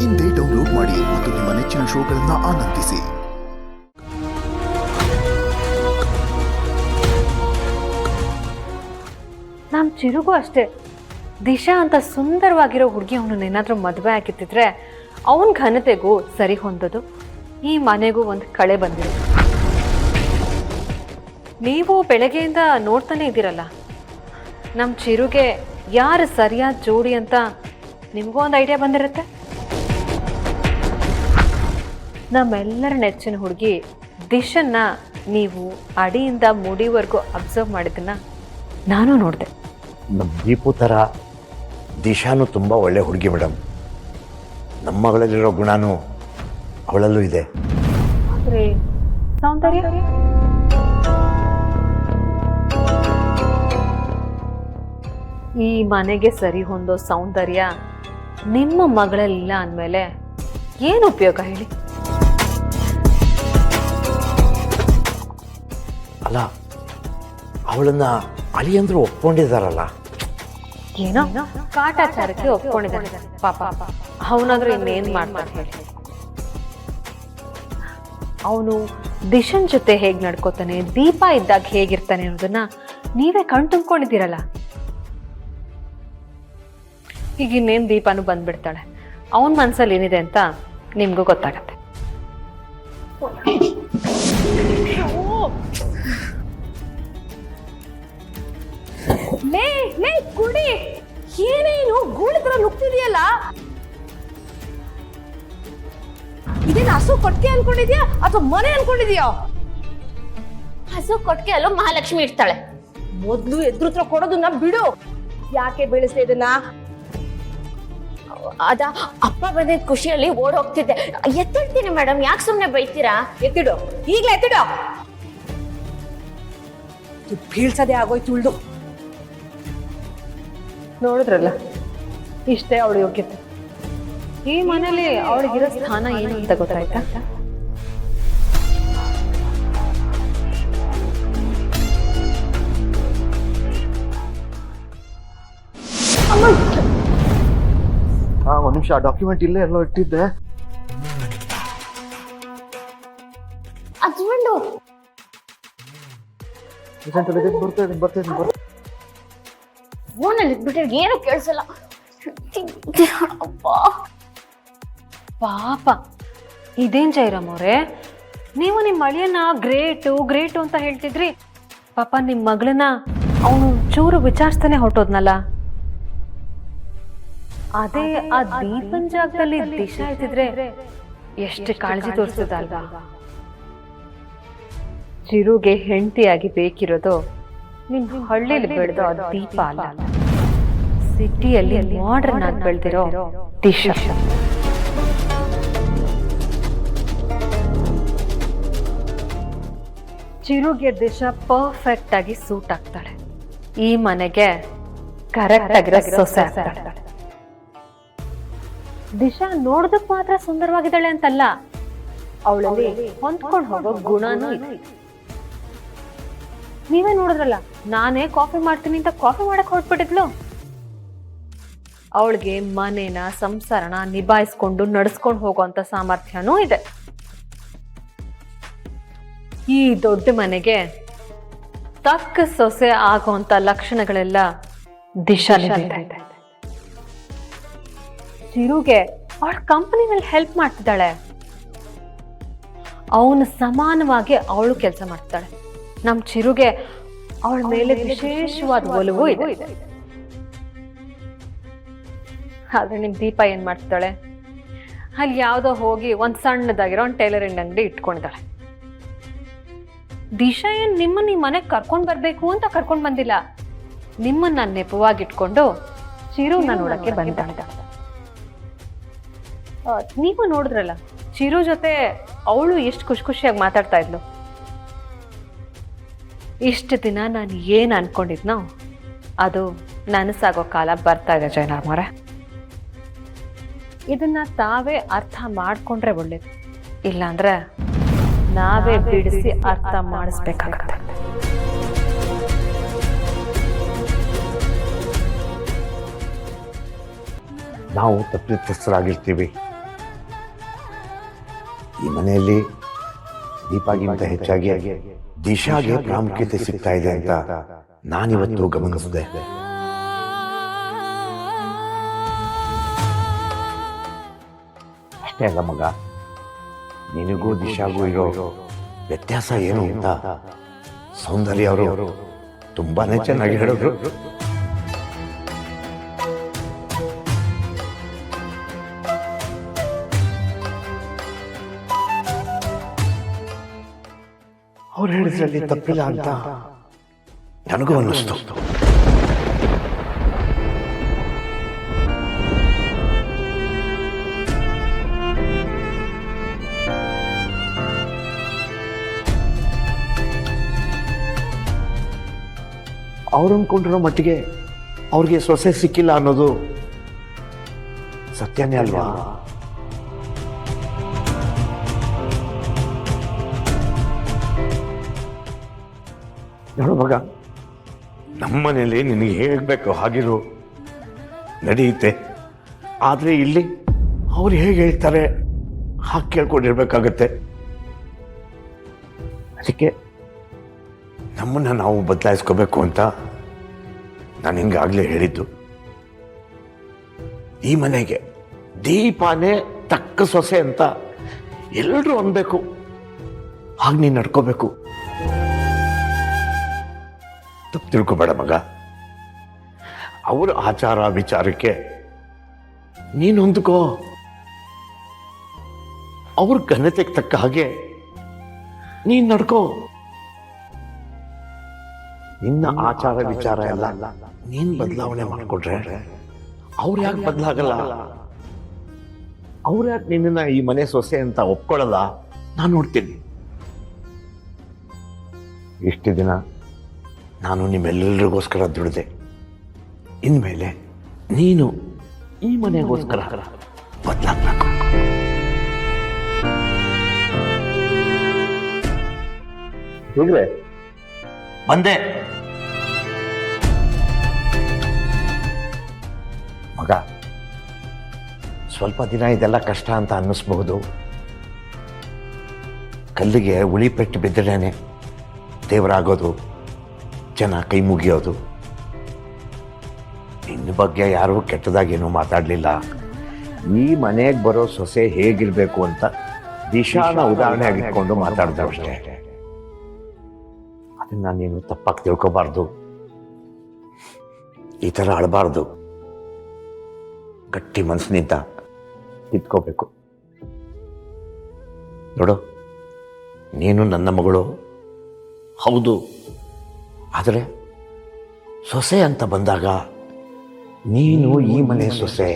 ಇಂದೇ ಡೌನ್ಲೋಡ್ ಮಾಡಿ ಮತ್ತು ನಿಮ್ಮ ನೆಚ್ಚಿನ ಶೋಗಳನ್ನು ಆನಂದಿಸಿ. ನಮ್ಮ ಚಿರುಗೂ ಅಷ್ಟೇ, ದಿಶಾ ಅಂತ ಸುಂದರವಾಗಿರೋ ಹುಡುಗಿ ಅವನನ್ನ ಏನಾದರೂ ಮದುವೆ ಆಗಿತ್ತಿದ್ರೆ ಅವನ ಘನತೆಗೂ ಸರಿ ಹೊಂದೋದು, ಈ ಮನೆಗೂ ಒಂದು ಕಳೆ ಬಂದಿರೋದು. ನೀವು ಬೆಳಗ್ಗೆಯಿಂದ ನೋಡ್ತಾನೆ ಇದ್ದೀರಲ್ಲ, ನಮ್ಮ ಚಿರುಗೆ ಯಾರು ಸರಿಯಾದ ಜೋಡಿ ಅಂತ ನಿಮಗೂ ಒಂದು ಐಡಿಯಾ ಬಂದಿರುತ್ತೆ. ನಮ್ಮೆಲ್ಲರ ನೆಚ್ಚಿನ ಹುಡುಗಿ ದಿಶನ್ನ ನೀವು ಅಡಿಯಿಂದ ಮುಡಿವರೆಗೂ ಅಬ್ಸರ್ವ್ ಮಾಡಿದ್ದನ್ನ ನಾನು ನೋಡಿದೆ. ನಮ್ಮ ದೀಪು ಥರ ದಿಶಾನು ತುಂಬ ಒಳ್ಳೆ ಹುಡುಗಿ ಮೇಡಮ್. ನಮ್ಮ ಮಗಳಲ್ಲಿರೋ ಗುಣನೂ ಅವಳಲ್ಲೂ ಇದೆ. ಆದರೆ ಸೌಂದರ್ಯ, ಈ ಮನೆಗೆ ಸರಿ ಹೊಂದೋ ಸೌಂದರ್ಯ ನಿಮ್ಮ ಮಗಳಲ್ಲಿಲ್ಲ ಅಂದಮೇಲೆ ಏನು ಉಪಯೋಗ ಹೇಳಿ? ಅಲ್ಲ, ಅವಳನ್ನ ಅಳಿಯಂದ್ರು ಒಪ್ಕೊಂಡಿದ್ದಾರಲ್ಲ. ಏನೋ ಕಾಟಾಚಾರಕ್ಕೆ ಒಪ್ಕೊಂಡಿದ್ದಾನೆ ಪಾಪ. ಅವನಾದ್ರೂ ಇನ್ನೇನ್ ಮಾಡ್ತಾನೆ ಹೇಳಿ? ಅವನು ದಿಶನ್ ಜೊತೆ ಹೇಗ್ ನಡ್ಕೋತಾನೆ, ದೀಪ ಇದ್ದಾಗ ಹೇಗಿರ್ತಾನೆ ಅನ್ನೋದನ್ನ ನೀವೇ ಕಣ್ ತುಂಬ್ಕೊಂಡಿದ್ದೀರಲ್ಲ. ಈಗ ಇನ್ನೇನು ದೀಪನೂ ಬಂದ್ಬಿಡ್ತಾಳೆ, ಅವನ ಮನ್ಸಲ್ಲಿ ಏನಿದೆ ಅಂತ ನಿಮ್ಗೂ ಗೊತ್ತಾಗತ್ತೆ. ಲೇ ಲೇ ಕುಡಿ, ಏನೇನು ಗೂಳಿದ್ರ ನುಗ್ತಿದೆಯಲ್ಲ? ಇದೇನು ಹಸು ಕೊಟ್ಟಿಗೆ ಅನ್ಕೊಂಡಿದ್ಯಾ ಅಥವಾ ಮನೆ ಅನ್ಕೊಂಡಿದ್ಯಾ? ಹಸು ಕೊಟ್ಟಿಗೆ ಅಲ್ಲೋ ಮಹಾಲಕ್ಷ್ಮಿ ಇರ್ತಾಳೆ. ಮೊದ್ಲು ಎದುರುತ್ರ ಕೊಡೋದನ್ನ ಬಿಡು. ಯಾಕೆ ಬೆಳೆಸ್ತಾ ಇದನ್ನ? ಅದ ಅಪ್ಪ ಬಂದಿದ್ದ ಖುಷಿಯಲ್ಲಿ ಓಡ್ ಹೋಗ್ತಿದ್ದೆ. ಎತ್ತಿಡ್ತೀನಿ ಮೇಡಮ್, ಯಾಕೆ ಸುಮ್ನೆ ಬೈತೀರಾ? ಎತ್ತಿಡು, ಈಗ್ಲೇ ಎತ್ತಿಡು. ಬೀಳ್ಸದೆ ಆಗೋಯ್ತು ಉಳ್ದು. ನೋಡಿದ್ರಲ್ಲ, ಇಷ್ಟೇ ಅವಳು ಯೋಗ್ಯತೆ. ಈ ಮನೇಲಿ ಅವಳಿಗಿರೋ ಸ್ಥಾನ ಏನು ಅಂತ ಗೊತ್ತಾಯ್ತಾ? ಒಂದು ನಿಮಿಷ, ಡಾಕ್ಯುಮೆಂಟ್ ಇಲ್ಲೇ ಎಲ್ಲೋ ಇಟ್ಟಿದ್ದೆ. ಹಸ್ಬೆಂಡು ಬರ್ತಾ ಫೋನಲ್ಲಿ ಇಟ್ಬಿಟ್ರೆ ಏನು ಕೇಳಿಸಲ್ಲ. ಪಾಪ, ಇದೇನ್ ಜೈರಾಮ್ ಅವ್ರೆ, ನೀವು ನಿಮ್ಮ ಅಳಿಯನ್ನ ಗ್ರೇಟು ಅಂತ ಹೇಳ್ತಿದ್ರಿ. ಪಾಪ ನಿಮ್ಮ ಮಗಳನ್ನ ಅವನು ಚೂರು ವಿಚಾರಿಸ್ತಾನೆ ಹೊರಟೋದ್ನಲ್ಲ. ಅದೇ ಆ ದೀಪನ್ ಜಾಗದಲ್ಲಿ ದಿಶಾ ಇದ್ದಿದ್ರೆ ಎಷ್ಟು ಕಾಳಜಿ ತೋರಿಸ್ತದಲ್ವಾ? ಚಿರುಗೆ ಹೆಂಡತಿಯಾಗಿ ಬೇಕಿರೋದು ನಿಮ್ ಹಳ್ಳಿಲಿ ಬೆಳೆದೋ ದೀಪ ಅಲ್ಲ, ಸಿಟಿಯಲ್ಲಿ ಮಾಡರ್ನ್ ಆಗಿ ಬೆಳೆದಿರೋ ದಿಶಾ. ಚಿರುಗೆ ದಿಶಾ ಪರ್ಫೆಕ್ಟ್ ಆಗಿ ಸೂಟ್ ಆಗ್ತಾಳೆ. ಈ ಮನೆಗೆ ಕರೆಕ್ಟ್ ಆಗಿರೋ ಸೊಸೆ ಆಗ್ತಾಳೆ. ದಿಶಾ ನೋಡೋದಕ್ ಮಾತ್ರ ಸುಂದರವಾಗಿದ್ದಾಳೆ ಅಂತಲ್ಲ, ಅವಳಲ್ಲಿ ಹೊಂದ್ಕೊಂಡು ಹೋಗೋ ಗುಣನೂ ಇದೆ. ನೀವೇ ನೋಡಿದ್ರಲ್ಲ, ನಾನೇ ಕಾಫಿ ಮಾಡ್ತೀನಿ ಅಂತ ಕಾಫಿ ಮಾಡಕ್ ಹೊರಟ್ಬಿಟ್ಟಿದ್ಲು. ಅವಳಿಗೆ ಮನೇನ ಸಂಸಾರನ ನಿಭಾಯಿಸ್ಕೊಂಡು ನಡೆಸ್ಕೊಂಡು ಹೋಗುವಂತ ಸಾಮರ್ಥ್ಯನೂ ಇದೆ. ಈ ದೊಡ್ಡ ಮನೆಗೆ ತಕ್ಕ ಸೊಸೆ ಆಗುವಂತ ಲಕ್ಷಣಗಳೆಲ್ಲ ದಿಶಾಲಿದೆ. ಚಿರುಗೆ ಅವಳ ಕಂಪನಿನಲ್ಲಿ ಹೆಲ್ಪ್ ಮಾಡ್ತಿದ್ದಾಳೆ. ಅವನು ಸಮಾನವಾಗಿ ಅವಳು ಕೆಲಸ ಮಾಡ್ತಾಳೆ. ನಮ್ ಚಿರುಗೆ ಅವಳ ಮೇಲೆ ವಿಶೇಷವಾದ ಒಲವು ಇದೆ. ಆದ್ರೆ ನಿಮ್ ದೀಪ ಏನ್ ಮಾಡ್ತಾಳೆ? ಅಲ್ಲಿ ಯಾವ್ದೋ ಹೋಗಿ ಒಂದ್ ಸಣ್ಣದಾಗಿರೋ ಒಂದ್ ಟೈಲರಿಂಗ್ ಅಂಗಡಿ ಇಟ್ಕೊಂಡಿದ್ದಾಳೆ. ದಿಶಾ ಏನ್ ನಿಮ್ಮನ್ನ ಈ ಮನೆಗೆ ಕರ್ಕೊಂಡ್ ಬರ್ಬೇಕು ಅಂತ ಕರ್ಕೊಂಡ್ ಬಂದಿಲ್ಲ, ನಿಮ್ಮನ್ನ ನೆಪವಾಗಿಟ್ಕೊಂಡು ಚಿರುನ ನೋಡಕ್ಕೆ ಬಂದಿದ್ದಾಳೆ. ನೀವು ನೋಡಿದ್ರಲ್ಲ, ಚಿರು ಜೊತೆ ಅವಳು ಎಷ್ಟು ಖುಷಿಯಾಗಿ ಮಾತಾಡ್ತಾ ಇದ್ಲು. ಇಷ್ಟು ದಿನ ನಾನು ಏನು ಅನ್ಕೊಂಡಿದ್ನೋ ಅದು ನನಸಾಗೋ ಕಾಲ ಬರ್ತಾ ಇದೆ ಜಯರಾಮವ್ರೆ. ಇದನ್ನ ತಾವೇ ಅರ್ಥ ಮಾಡ್ಕೊಂಡ್ರೆ ಒಳ್ಳೇದು, ಇಲ್ಲಾಂದ್ರೆ ನಾವೇ ಬಿಡಿಸಿ ಅರ್ಥ ಮಾಡಿಸ್ಬೇಕಾಗತ್ತೆ. ನಾವು ತಪ್ಪಿತಸ್ಥರಾಗಿರ್ತೀವಿ. ಈ ಮನೆಯಲ್ಲಿ ದೀಪಾಗಿಂತ ಹೆಚ್ಚಾಗಿ ದಿಶಾಗೆ ಪ್ರಾಮುಖ್ಯತೆ ಸಿಗ್ತಾ ಇದೆ ಅಂತ ನಾನಿವತ್ತು ಗಮನಿಸಿದೆ. ಅಷ್ಟೇ ಅಲ್ಲ ಮಗ, ನಿನಗೂ ದಿಶಾಗೂ ಇರೋ ವ್ಯತ್ಯಾಸ ಏನು ಅಂತ ಸೌಂದರ್ಯ ಅವರು ತುಂಬಾನೇ ಚೆನ್ನಾಗಿ ಹೇಳಿದ್ರು. ಅವ್ರು ಹೇಳಿದ್ರಲ್ಲಿ ತಪ್ಪಿಲ್ಲ ಅಂತ ನನಗೂ ಅನ್ನಿಸ್ತು. ಅವ್ರು ಅಂದ್ಕೊಂಡಿರೋ ಮಟ್ಟಿಗೆ ಅವ್ರಿಗೆ ಸೊಸೆ ಸಿಕ್ಕಿಲ್ಲ ಅನ್ನೋದು ಸತ್ಯನೇ ಅಲ್ವಾ? ನೋಡು ಮಗ, ನಮ್ಮನೇಲಿ ನಿನಗೆ ಹೇಗಬೇಕು ಹಾಗಿರು ನಡೆಯುತ್ತೆ. ಆದರೆ ಇಲ್ಲಿ ಅವ್ರು ಹೇಗೆ ಹೇಳ್ತಾರೆ ಹಾಗೆ ಕೇಳ್ಕೊಂಡಿರ್ಬೇಕಾಗತ್ತೆ. ಅದಕ್ಕೆ ನಮ್ಮನ್ನು ನಾವು ಬದಲಾಯಿಸ್ಕೋಬೇಕು ಅಂತ ನಾನು ಹಿಂಗಾಗಲೇ ಹೇಳಿದ್ದು. ಈ ಮನೆಗೆ ದೀಪಾನೇ ತಕ್ಕ ಸೊಸೆ ಅಂತ ಎಲ್ಲರೂ ಅನ್ಬೇಕು. ಹಾಗೆ ನೀನು ನಡ್ಕೋಬೇಕು. ತಪ್ಪು ತಿಳ್ಕೊಬೇಡ ಮಗ. ಅವರ ಆಚಾರ ವಿಚಾರಕ್ಕೆ ನೀನು ಹೊಂದ್ಕೋ. ಅವ್ರ ಘನತೆಗೆ ತಕ್ಕ ಹಾಗೆ ನೀನು ನಡ್ಕೋ. ನಿನ್ನ ಆಚಾರ ವಿಚಾರ ಎಲ್ಲ ನೀನ್ ಬದಲಾವಣೆ ಮಾಡಿಕೊಟ್ರೆ ಅವ್ರು ಯಾಕೆ ಬದಲಾಗಲ್ಲ? ಅವ್ರು ಯಾಕೆ ನಿನ್ನ ಈ ಮನೆ ಸೊಸೆ ಅಂತ ಒಪ್ಕೊಳ್ಳಲ್ಲ? ನಾನು ನೋಡ್ತೀನಿ. ಇಷ್ಟು ದಿನ ನಾನು ನಿಮ್ಮೆಲ್ಲರಿಗೋಸ್ಕರ ದುಡಿದೆ. ಇನ್ಮೇಲೆ ನೀನು ಈ ಮನೆಗೋಸ್ಕರ ಬದಲಾಗಬೇಕು. ಹೋಗ್ರೆ ಬಂದೆ ಮಗ. ಸ್ವಲ್ಪ ದಿನ ಇದೆಲ್ಲ ಕಷ್ಟ ಅಂತ ಅನ್ನಿಸ್ಬಹುದು. ಕಲ್ಲಿಗೆ ಉಳಿ ಪೆಟ್ಟು ಬಿದ್ದರೇನೆ ದೇವರಾಗೋದು, ಜನ ಕೈ ಮುಗಿಯೋದು. ನಿನ್ನ ಬಗ್ಗೆ ಯಾರೂ ಕೆಟ್ಟದಾಗೇನು ಮಾತಾಡಲಿಲ್ಲ. ಈ ಮನೆಗೆ ಬರೋ ಸೊಸೆ ಹೇಗಿರಬೇಕು ಅಂತ ದಿಶಾನ ಉದಾಹರಣೆ ಆಗಿಟ್ಕೊಂಡು ಮಾತಾಡ್ದೆ ಅಷ್ಟೇ. ಅದನ್ನ ನೀನು ತಪ್ಪಾಗಿ ತಿಳ್ಕೊಬಾರ್ದು. ಈ ಥರ ಅಳಬಾರ್ದು. ಗಟ್ಟಿ ಮನಸ್ಸಿನಿಂದ ಇಟ್ಕೋಬೇಕು. ನೋಡು, ನೀನು ನನ್ನ ಮಗಳು ಹೌದು. ಆದರೆ ಸೊಸೆ ಅಂತ ಬಂದಾಗ ನೀನು ಈ ಮನೆ ಸೊಸೆ.